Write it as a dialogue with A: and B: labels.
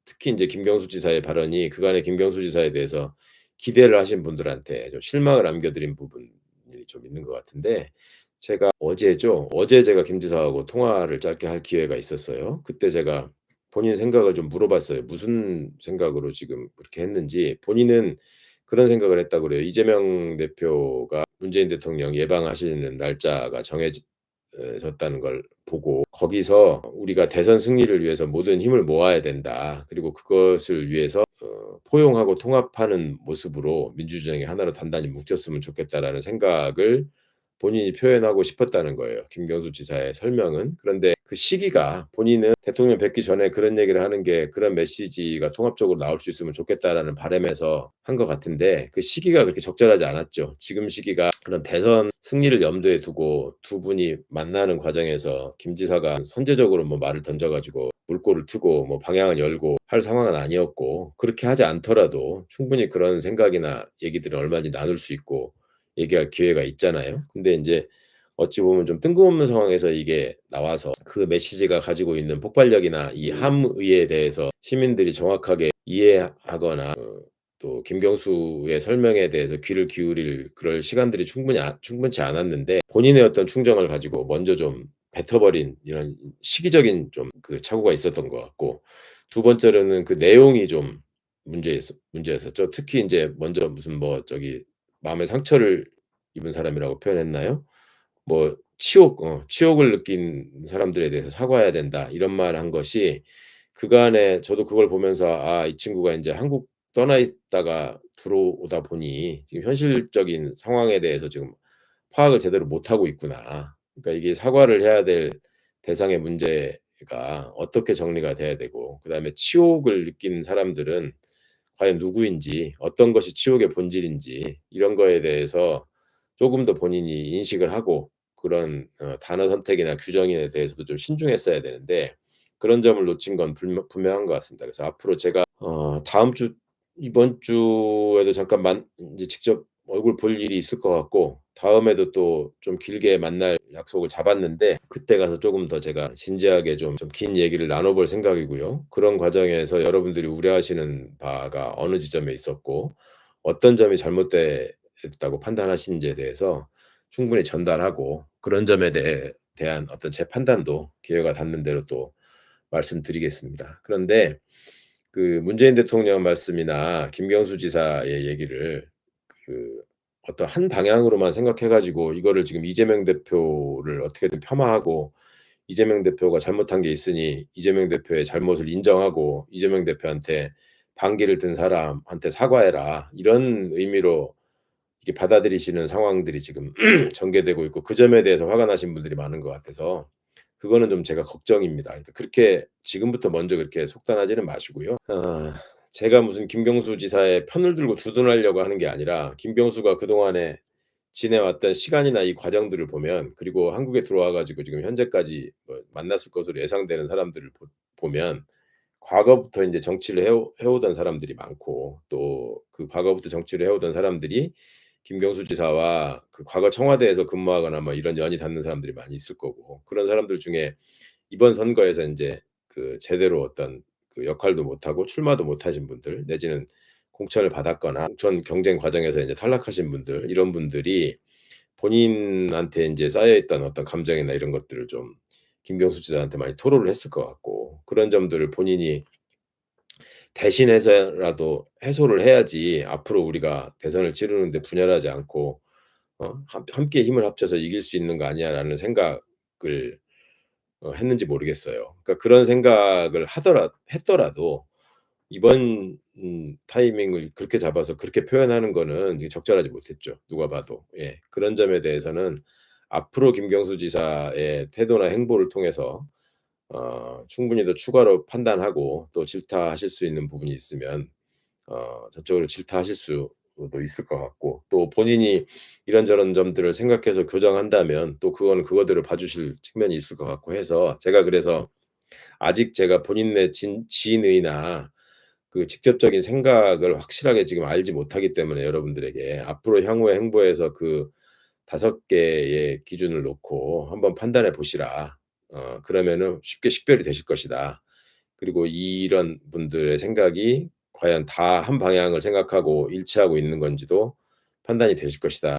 A: 특히 인제 김경수 지사의 발언이 그간의 김경수 지사에 대해서 기대를 하신 분들한테 좀 실망을 남겨드린 부분이 좀 있는 것 같은데 제가 어제죠. 어제 제가 김 지사하고 통화를 짧게 할 기회가 있었어요. 그때 제가 본인 생각을 좀 물어봤어요. 무슨 생각으로 지금 그렇게 했는지. 본인은 그런 생각을 했다고 그래요. 이재명 대표가 문재인 대통령 예방하시는 날짜가 정해지 졌다는 걸 보고 거기서 '우리가 대선 승리를 위해서 모든 힘을 모아야 된다. 그리고 그것을 위해서 포용하고 통합하는 모습으로 민주주의의 하나로 단단히 뭉쳤으면 좋겠다.'라는 생각을 본인이 표현하고 싶었다는 거예요, 김경수 지사의 설명은. 그런데 그 시기가 본인은 대통령 뵙기 전에 그런 얘기를 하는 게 '그런 메시지가 통합적으로 나올 수 있으면 좋겠다.'라는 바람에서 한 것 같은데 그 시기가 그렇게 적절하지 않았죠. 지금 시기가 그런 대선 승리를 염두에 두고 두 분이 만나는 과정에서 김 지사가 선제적으로 뭐 말을 던져 가지고 물꼬를 트고 뭐 방향을 열고 할 상황은 아니었고 그렇게 하지 않더라도 충분히 그런 생각이나 얘기들을 얼마든지 나눌 수 있고 얘기할 기회가 있잖아요. 근데 인제 어찌 보면 좀 뜬금없는 상황에서 이게 나와서 그 메시지가 가지고 있는 폭발력이나 이 함의에 대해서 시민들이 정확하게 이해하거나 또 김경수의 설명에 대해서 귀를 기울일 그럴 시간들이 충분치 않았는데 본인의 어떤 충정을 가지고 먼저 좀 뱉어버린 이런 시기적인 좀 그 착오가 있었던 것 같고 두 번째로는 그 내용이 좀 문제였었죠. 특히 인제 먼저 무슨 뭐 저기 마음의 상처를 입은 사람이라고 표현했나요? 뭐 "치욕을 느낀 사람들에 대해서 사과해야 된다." 이런 말을 한 것이 그간에 저도 그걸 보면서 '아 이 친구가 인제 한국 떠나 있다가 들어오다 보니 지금 현실적인 상황에 대해서 지금 파악을 제대로 못하고 있구나. 그러니까 이게 사과를 해야 될 대상의 문제가 어떻게 정리가 돼야 되고 그다음에 치욕을 느낀 사람들은 과연 누구인지 어떤 것이 치욕의 본질인지 이런 거에 대해서 조금 더 본인이 인식을 하고 그런 단어 선택이나 규정에 대해서도 좀 신중했어야 되는데 그런 점을 놓친 건 분명한 것 같습니다. 그래서 앞으로 제가 다음 주 이번 주에도 잠깐 인제 직접 얼굴 볼 일이 있을 것 같고 다음에도 또 좀 길게 만날 약속을 잡았는데 그때 가서 조금 더 제가 진지하게 좀 긴 얘기를 나눠 볼 생각이고요. 그런 과정에서 여러분들이 우려하시는 바가 어느 지점에 있었고 어떤 점이 잘못됐다고 판단하시는지에 대해서 충분히 전달하고 그런 점에 대한 어떤 제 판단도 기회가 닿는 대로 또 말씀드리겠습니다. 그런데 그 문재인 대통령 말씀이나 김경수 지사의 얘기를 그 어떤 한 방향으로만 생각해 가지고 이거를 지금 이재명 대표를 어떻게든 폄하하고 이재명 대표가 잘못한 게 있으니 이재명 대표의 잘못을 인정하고 이재명 대표한테 반기를 든 사람한테 사과해라. 이런 의미로 이게 받아들이시는 상황들이 지금 전개되고 있고 그 점에 대해서 화가 나신 분들이 많은 것 같아서 그거는 좀 제가 걱정입니다. 그러니까 그렇게 지금부터 먼저 그렇게 속단하지는 마시고요. 제가 무슨 김경수 지사의 편을 들고 두둔하려고 하는 게 아니라 김경수가 그동안에 지내왔던 시간이나 이 과정들을 보면 그리고 한국에 들어와 가지고 지금 현재까지 뭐 만났을 것으로 예상되는 사람들을 보면 과거부터 인제 정치를 해오던 사람들이 많고 또 그 과거부터 정치를 해오던 사람들이 김경수 지사와 그 과거 청와대에서 근무하거나 뭐 이런 연이 닿는 사람들이 많이 있을 거고 그런 사람들 중에 이번 선거에서 인제 그 제대로 어떤 그 역할도 못하고 출마도 못하신 분들 내지는 공천을 받았거나 공천 경쟁 과정에서 인제 탈락하신 분들 이런 분들이 본인한테 인제 쌓여있던 어떤 감정이나 이런 것들을 좀 김경수 지사한테 많이 토로를 했을 것 같고 그런 점들을 본인이 대신해서라도 해소를 해야지 앞으로 우리가 대선을 치르는 데 분열하지 않고 '함께 힘을 합쳐서 이길 수 있는 거 아니야.'라는 생각을 했는지 모르겠어요. 그러니까 그런 생각을 했더라도 이번 타이밍을 그렇게 잡아서 그렇게 표현하는 거는 이게 적절하지 못했죠, 누가 봐도. 예. 그런 점에 대해서는 앞으로 김경수 지사의 태도나 행보를 통해서 충분히 더 추가로 판단하고 또 질타하실 수 있는 부분이 있으면 전적으로 질타하실 수도 있을 것 같고 또 본인이 이런저런 점들을 생각해서 교정한다면 또 그거는 그거대로 봐주실 측면이 있을 것 같고 해서 제가 그래서 아직 제가 본인의 진의나 그 직접적인 생각을 확실하게 지금 알지 못하기 때문에 여러분들에게 앞으로 향후의 행보에서 그 5 개의 기준을 놓고 한번 판단해 보시라. 그러면은 쉽게 식별이 되실 것이다. 그리고 이런 분들의 생각이 과연 다 한 방향을 생각하고 일치하고 있는 건지도 판단이 되실 것이다.